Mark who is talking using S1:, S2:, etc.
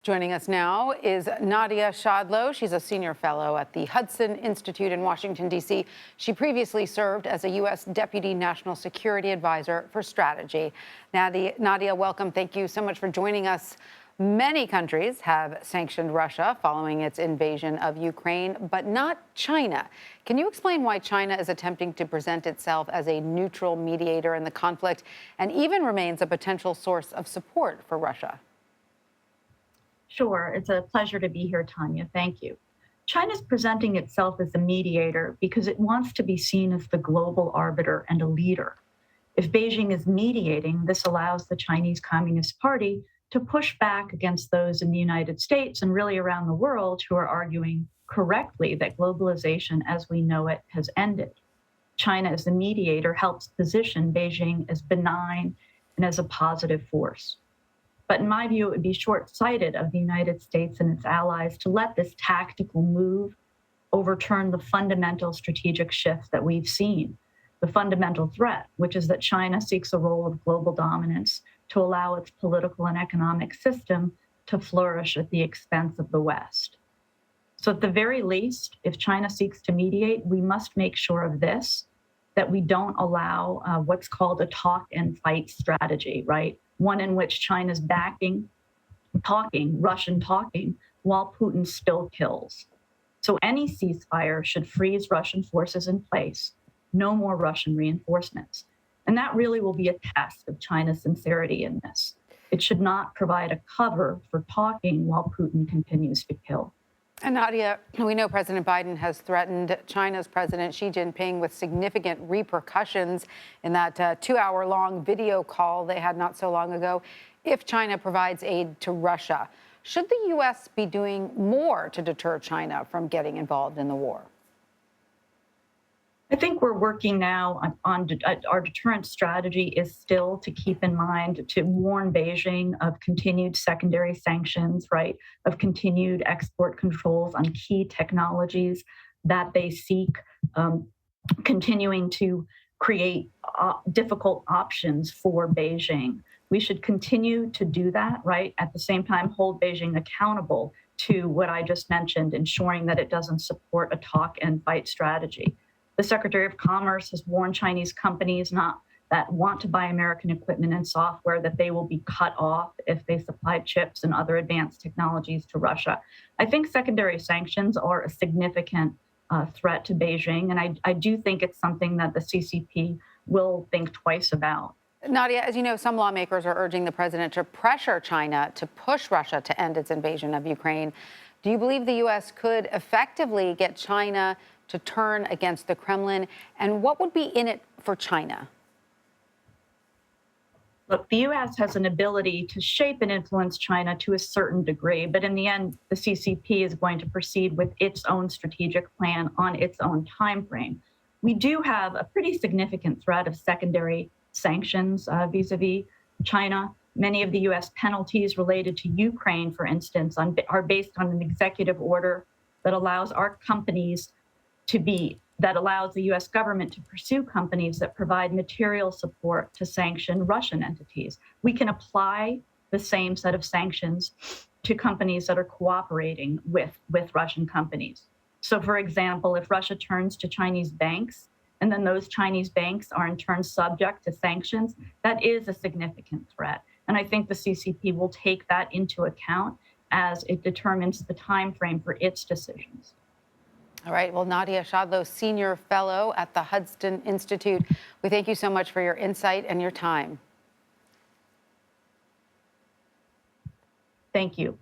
S1: Joining us now is Nadia Schadlow. She's a senior fellow at the Hudson Institute in Washington, D.C. She previously served as a U.S. Deputy National Security Advisor for Strategy. Nadia, welcome. Thank you so much for joining us. Many countries have sanctioned Russia following its invasion of Ukraine, but not China. Can you explain why China is attempting to present itself as a neutral mediator in the conflict and even remains a potential source of support for Russia?
S2: Sure. It's a pleasure to be here, Tanya. Thank you. China's presenting itself as a mediator because it wants to be seen as the global arbiter and a leader. If Beijing is mediating, this allows the Chinese Communist Party to push back against those in the United States and really around the world who are arguing correctly that globalization as we know it has ended. China as the mediator helps position Beijing as benign and as a positive force. But in my view, it would be short-sighted of the United States and its allies to let this tactical move overturn the fundamental strategic shift that we've seen, the fundamental threat, which is that China seeks a role of global dominance to allow its political and economic system to flourish at the expense of the West. So at the very least, if China seeks to mediate, we must make sure of this, that we don't allow what's called a talk and fight strategy, right? One in which China's Russian talking, while Putin still kills. So any ceasefire should freeze Russian forces in place, no more Russian reinforcements. And that really will be a test of China's sincerity in this. It should not provide a cover for talking while Putin continues to kill.
S1: And Nadia, we know President Biden has threatened China's President Xi Jinping with significant repercussions in that 2-hour-long video call they had not so long ago if China provides aid to Russia. Should the U.S. be doing more to deter China from getting involved in the war?
S2: I think we're working now on our deterrence strategy is still to keep in mind to warn Beijing of continued secondary sanctions, right, of continued export controls on key technologies that they seek, continuing to create difficult options for Beijing. We should continue to do that, right, at the same time hold Beijing accountable to what I just mentioned, ensuring that it doesn't support a talk and fight strategy. The Secretary of Commerce has warned Chinese companies that want to buy American equipment and software that they will be cut off if they supply chips and other advanced technologies to Russia. I think secondary sanctions are a significant threat to Beijing, and I do think it's something that the CCP will think twice about.
S1: Nadia, as you know, some lawmakers are urging the president to pressure China to push Russia to end its invasion of Ukraine. Do you believe the U.S. could effectively get China to turn against the Kremlin? And what would be in it for China?
S2: Look, the U.S. has an ability to shape and influence China to a certain degree, but in the end, the CCP is going to proceed with its own strategic plan on its own time frame. We do have a pretty significant threat of secondary sanctions vis-a-vis China. Many of the U.S. penalties related to Ukraine, for instance, are based on an executive order that allows that allows the U.S. government to pursue companies that provide material support to sanction Russian entities. We can apply the same set of sanctions to companies that are cooperating with Russian companies. So, for example, if Russia turns to Chinese banks, and then those Chinese banks are in turn subject to sanctions, that is a significant threat. And I think the CCP will take that into account as it determines the time frame for its decisions.
S1: All right. Well, Nadia Schadlow, senior fellow at the Hudson Institute, we thank you so much for your insight and your time.
S2: Thank you.